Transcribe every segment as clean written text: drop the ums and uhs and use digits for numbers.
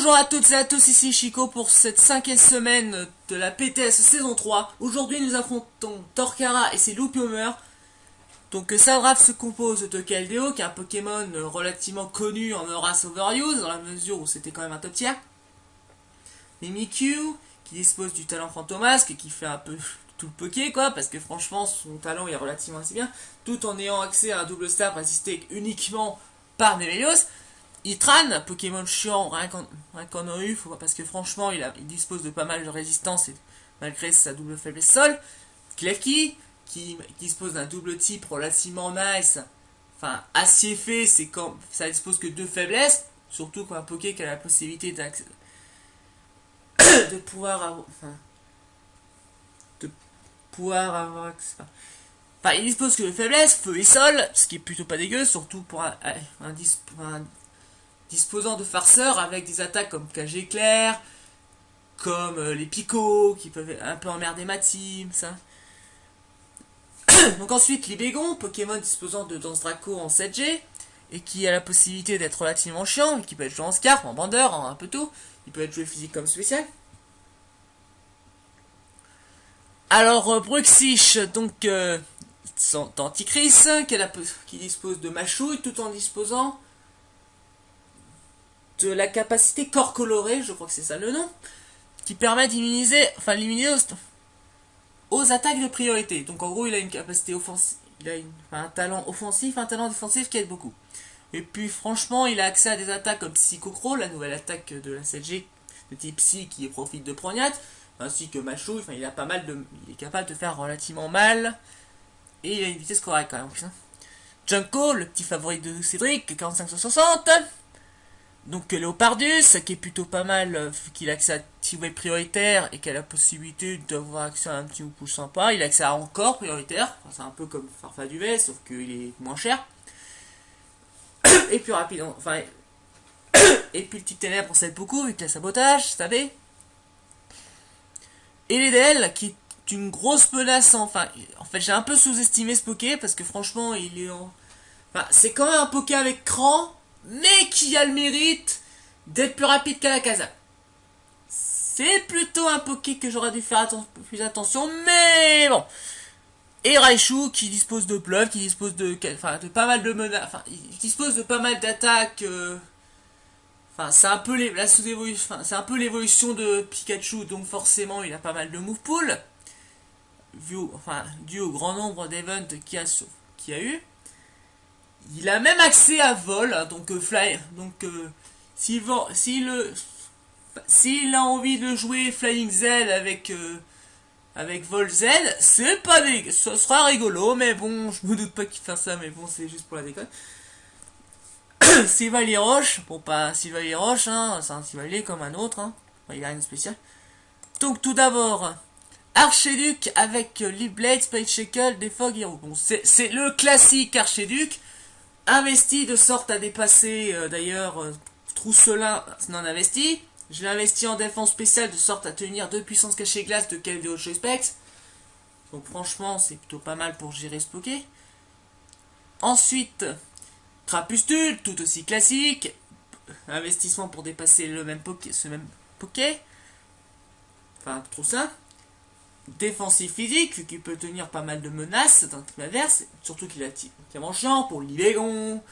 Bonjour à toutes et à tous, ici Chico pour cette 5e semaine de la PTS saison 3. Aujourd'hui nous affrontons Torterra et ses Loupiomer. Donc Sadrap se compose de Keldeo, qui est un Pokémon relativement connu en Horace Overuse, dans la mesure où c'était quand même un top tier. Mimikyu, qui dispose du talent Fantomasque, qui fait un peu tout le Poké quoi, parce que franchement son talent est relativement assez bien, tout en ayant accès à un double star assisté uniquement par Nemelios. Itran, Pokémon chiant, rien qu'en EU, parce que franchement il dispose de pas mal de résistance et malgré sa double faiblesse sol. Klefki, qui dispose d'un double type relativement nice, enfin acier fait, c'est quand ça dispose que de faiblesses, surtout quand un Poké qui a la possibilité de pouvoir avoir, enfin, il dispose que de faiblesses, feu et sol, ce qui est plutôt pas dégueu, surtout pour un disposant de farceurs avec des attaques comme Cage éclair, comme les picots qui peuvent un peu emmerder ma team, ça. Donc ensuite, Libégon, Pokémon disposant de Danse Draco en 7G, et qui a la possibilité d'être relativement chiant, qui peut être joué en Scarf, en Bandeur, en un peu tout. Il peut être joué physique comme spécial. Alors, Bruxich, donc, Anticris, qui dispose de Machouille, tout en disposant de la capacité corps coloré, je crois que c'est ça le nom, qui permet d'immuniser, limiter aux attaques de priorité. Donc en gros, il a une capacité offensive, il a un talent offensif, un talent défensif qui aide beaucoup. Et puis franchement, il a accès à des attaques comme Psychocro, la nouvelle attaque de la 7G de type Psy qui profite de Prognat, ainsi que Machou, il a pas mal de, il est capable de faire relativement mal, et il a une vitesse correcte quand même. Junko, le petit favori de Cédric, 45-60. Donc Léopardus, qui est plutôt pas mal, qu'il a accès à petit web prioritaire et qui a la possibilité d'avoir accès à un petit pouce sympa. Il a accès à encore prioritaire, enfin, c'est un peu comme Farfaduvet, sauf qu'il est moins cher. Et plus rapide, enfin... Et puis le petit ténèbre, on s'aide beaucoup, vu qu'il a sabotage, vous savez. Et l'EDL, qui est une grosse menace, en fait j'ai un peu sous-estimé ce Poké, parce que franchement, il est en... Enfin, c'est quand même un Poké avec cran, mais qui a le mérite d'être plus rapide qu'à la casa. C'est plutôt un Poké que j'aurais dû faire plus attention, mais bon. Et Raichu qui dispose de pleuve, qui dispose de pas mal de menaces, enfin il dispose de pas mal d'attaques. C'est un peu la sous-évolution, c'est un peu l'évolution de Pikachu, donc forcément il a pas mal de move pool, dû au grand nombre d'events qu'il y a eu. Il a même accès à vol, donc fly, donc s'il a envie de jouer Flying Z avec Vol Z, c'est pas dégueu, ça sera rigolo, mais bon, je me doute pas qu'il fasse ça, mais bon, c'est juste pour la déconne. Sylvalier Roche, bon pas Sylvalier Roche, hein, c'est un Sylvalier comme un autre, hein. Il a rien de spécial. Donc tout d'abord, Archiduc avec Leaf-Blade, Spade Shackle, Defog Hero. Bon, c'est le classique Archiduc, investi de sorte à dépasser d'ailleurs Trousselin non investi. Je l'ai investi en défense spéciale de sorte à tenir 2 puissances cachées glace de Keldeo Specs. Donc franchement c'est plutôt pas mal pour gérer ce Poké. Ensuite, Crapuscule, tout aussi classique. Investissement pour dépasser ce même Poké. Enfin, Trousselin. Défensif physique, vu qu'il peut tenir pas mal de menaces dans le adverse, surtout qu'il a tellement chiant pour Libégon,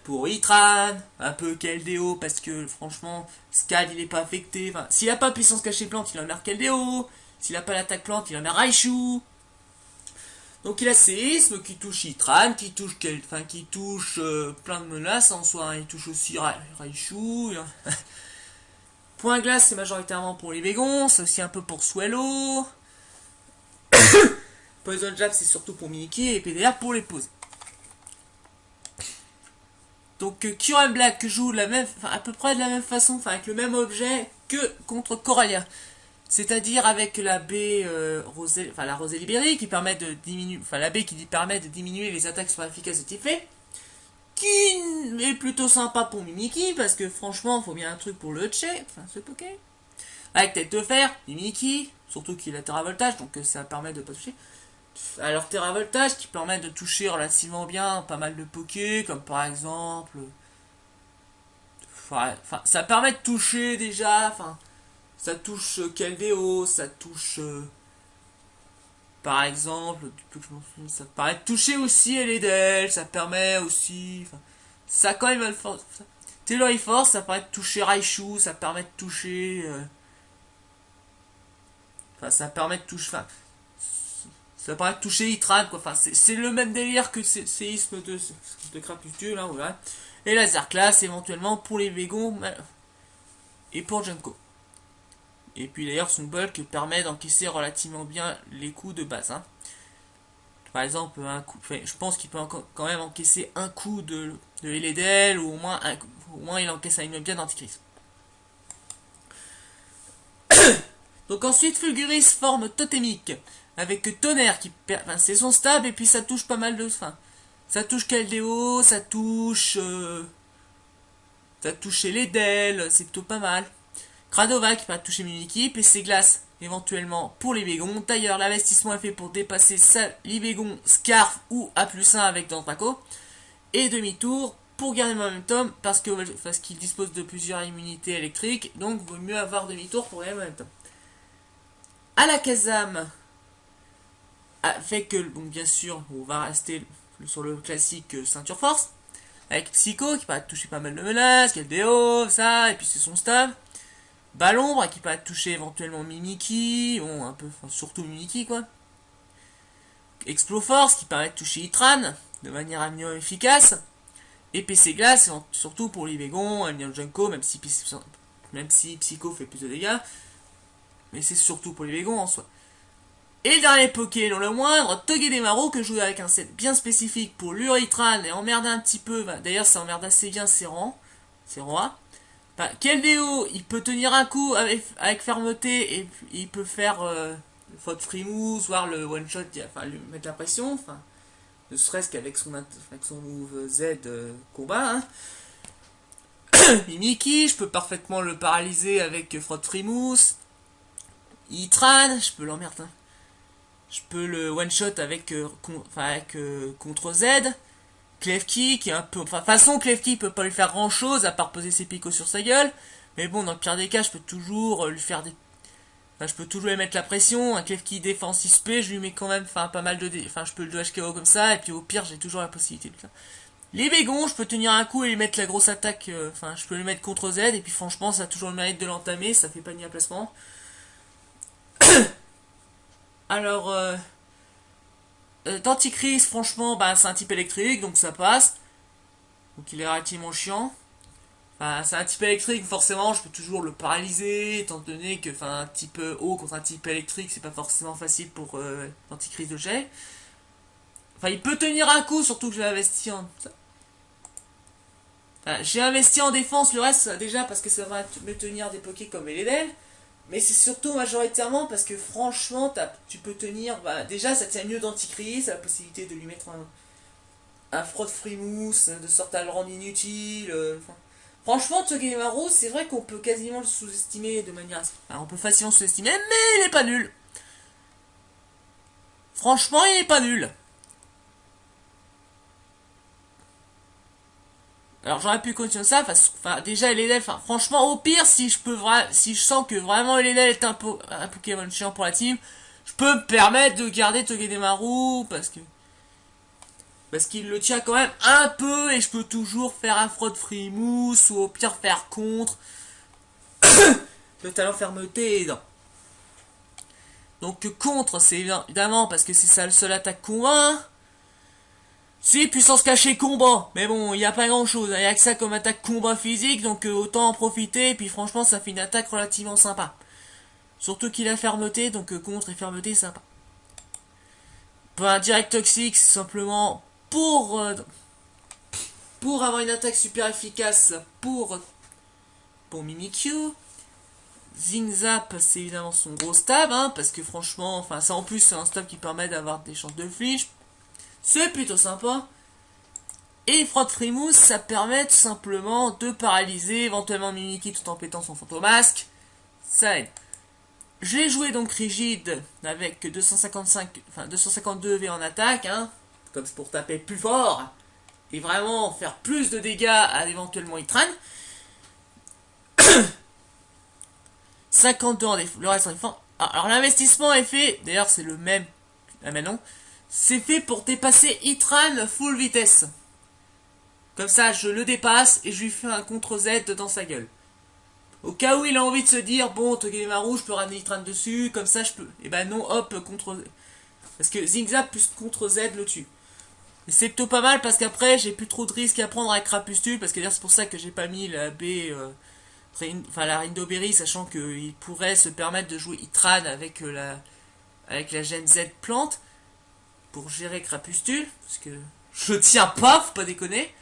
pour Itran, un peu Keldeo, parce que franchement, Scald il est pas affecté. Enfin, s'il a pas puissance cachée plante, il en a Keldeo. S'il a pas l'attaque plante, il en a Raichu. Donc il a séisme qui touche Itran, qui touche plein de menaces en soi. Il touche aussi Raichu. Point glace, c'est majoritairement pour les Végons, c'est aussi un peu pour Swellow. Poison Jab, c'est surtout pour Miniki et PDR pour les pauses. Donc Kyurem Black joue à peu près de la même façon, avec le même objet que contre Corallia. C'est-à-dire avec la baie la rosée libérée qui permet de diminuer, la baie qui permet de diminuer les attaques sur efficaces de Tiflé. Qui est plutôt sympa pour Mimiki, parce que franchement, il faut bien un truc pour le Tché, ce Poké. Avec tête de fer, Mimiki, surtout qu'il a Terra Voltage, donc ça permet de pas toucher. Alors Terra Voltage qui permet de toucher relativement bien pas mal de Poké, comme par exemple... Enfin, ça permet de toucher déjà, enfin, ça touche Keldeo, ça touche, par exemple, ça permet de toucher aussi Eledel, ça permet aussi, enfin, ça quand même, Taylor Force, ça permet de toucher Raichu, ça permet de toucher, enfin, ça permet de toucher, enfin, ça permet de toucher Itran, quoi, enfin, c'est le même délire que séisme de Crapulture, là, voilà. Et Laser Class, éventuellement, pour les Végons, et pour Junko. Et puis d'ailleurs son bulk permet d'encaisser relativement bien les coups de base. Hein. Par exemple, un coup, enfin, je pense qu'il peut quand même encaisser un coup de Eledel, ou au moins il encaisse un bien d'anticrise. Donc ensuite Fulguris forme totémique, avec Tonnerre qui perd, enfin, c'est son stab et puis ça touche pas mal de... Enfin, ça touche Keldeo, ça touche Eledel, c'est plutôt pas mal. Cradova qui va toucher Mimikyu, PC Glace éventuellement pour les Végons. D'ailleurs, l'investissement est fait pour dépasser les Végons, Scarf ou A+1 avec Dantraco. Et demi-tour pour garder le momentum parce qu'il dispose de plusieurs immunités électriques. Donc, vaut mieux avoir demi-tour pour garder le momentum. Alakazam, avec, donc bien sûr, on va rester sur le classique Ceinture Force. Avec Psycho qui va toucher pas mal de menaces, Keldeo, ça, et puis c'est son stab. Balombre qui peut toucher éventuellement Mimikyu, bon un peu, enfin, surtout Mimikyu quoi. Exploforce qui permet de toucher Itran de manière à mieux efficace. Et PC Glace surtout pour les Végons, Almion Junko, même si Psycho fait plus de dégâts. Mais c'est surtout pour les Végons en soi. Et le dernier Poké, non le moindre, Togedemaru que je joue avec un set bien spécifique pour l'Uritran et emmerder un petit peu. D'ailleurs ça emmerde assez bien ses rois. Enfin, Keldeo, il peut tenir un coup avec fermeté et il peut faire faute frimousse, voire le one shot, enfin lui mettre la pression, enfin ne serait-ce qu'avec son move Z combat. Hein. Mimikyu, je peux parfaitement le paralyser avec faute frimousse. Itran, je peux l'emmerder. Hein. Je peux le one shot avec contre Z. Klefki qui est un peu... Enfin, façon Klefki peut pas lui faire grand chose à part poser ses picots sur sa gueule. Mais bon, dans le pire des cas, je peux toujours lui faire des... Enfin, je peux toujours lui mettre la pression. Un Klefki défend 6P, je lui mets quand même pas mal de... Enfin, je peux le 2HKO comme ça, et puis au pire, j'ai toujours la possibilité de le faire. Les Végons, je peux tenir un coup et lui mettre la grosse attaque... Enfin, je peux lui mettre contre Z, et puis franchement, ça a toujours le mérite de l'entamer, ça fait pas ni un placement. Alors... Denticris, franchement, bah, c'est un type électrique, donc ça passe. Donc il est relativement chiant. Enfin, c'est un type électrique, forcément, je peux toujours le paralyser, étant donné que, un type haut contre un type électrique, c'est pas forcément facile pour l'anticrise de jet. Enfin, il peut tenir un coup, surtout que j'ai investi en... Enfin, j'ai investi en défense, le reste, déjà, parce que ça va me tenir des pokés comme Eledel. Mais c'est surtout majoritairement parce que franchement, tu peux tenir... Bah, déjà, ça tient mieux d'anticrise, la possibilité de lui mettre un frotte frimousse, de sorte à le rendre inutile. Franchement, Togedemaru, c'est vrai qu'on peut quasiment le sous-estimer de manière... Enfin, on peut facilement sous-estimer, mais il est pas nul. Franchement, il est pas nul. Alors j'aurais pu continuer ça, enfin déjà Eledel, franchement au pire si je sens que vraiment Eledel est un Pokémon chiant pour la team, je peux me permettre de garder Togedemaru parce qu'il le tient quand même un peu et je peux toujours faire un Fraud Frimousse ou au pire faire contre le talent fermeté aidant. Donc contre c'est évidemment parce que c'est ça le seul attaque combat. Si, puissance cachée combat, mais bon, il n'y a pas grand chose, il n'y a que ça comme attaque combat physique, donc autant en profiter, et puis franchement ça fait une attaque relativement sympa. Surtout qu'il a fermeté, donc contre et fermeté sympa. Un direct toxique, c'est simplement pour avoir une attaque super efficace pour Mimikyu. Zingzap, c'est évidemment son gros stab, hein, parce que franchement, enfin ça en plus c'est un stab qui permet d'avoir des chances de flinch. C'est plutôt sympa. Et Frotte Frimousse, ça permet tout simplement de paralyser éventuellement Mimikyu tout en pétant son fantomasque. Ça aide. Je l'ai joué donc rigide avec 252 V en attaque, hein, comme c'est pour taper plus fort et vraiment faire plus de dégâts à éventuellement Itran. 52 en défense. Le reste en défense. Alors l'investissement est fait. D'ailleurs c'est le même. Ah mais non. C'est fait pour dépasser Itran full vitesse. Comme ça je le dépasse et je lui fais un contre Z dans sa gueule. Au cas où il a envie de se dire, bon, Togedemaru, je peux ramener Itran dessus, comme ça je peux. Et ben non, hop, contre Z. Parce que Zigzag plus contre Z le tue. Et c'est plutôt pas mal parce qu'après j'ai plus trop de risques à prendre avec Crapustul. Parce que c'est pour ça que j'ai pas mis la B, enfin la Rindoberry, sachant qu'il pourrait se permettre de jouer Itran avec la gemme Z plante. Pour gérer Crapustul. Parce que je tiens pas, faut pas déconner.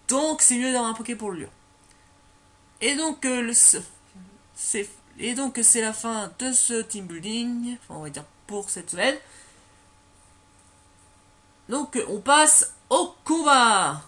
Donc c'est mieux d'avoir un Poké pour le lieu. Et donc c'est la fin de ce team building, enfin, on va dire pour cette semaine. Donc on passe au combat.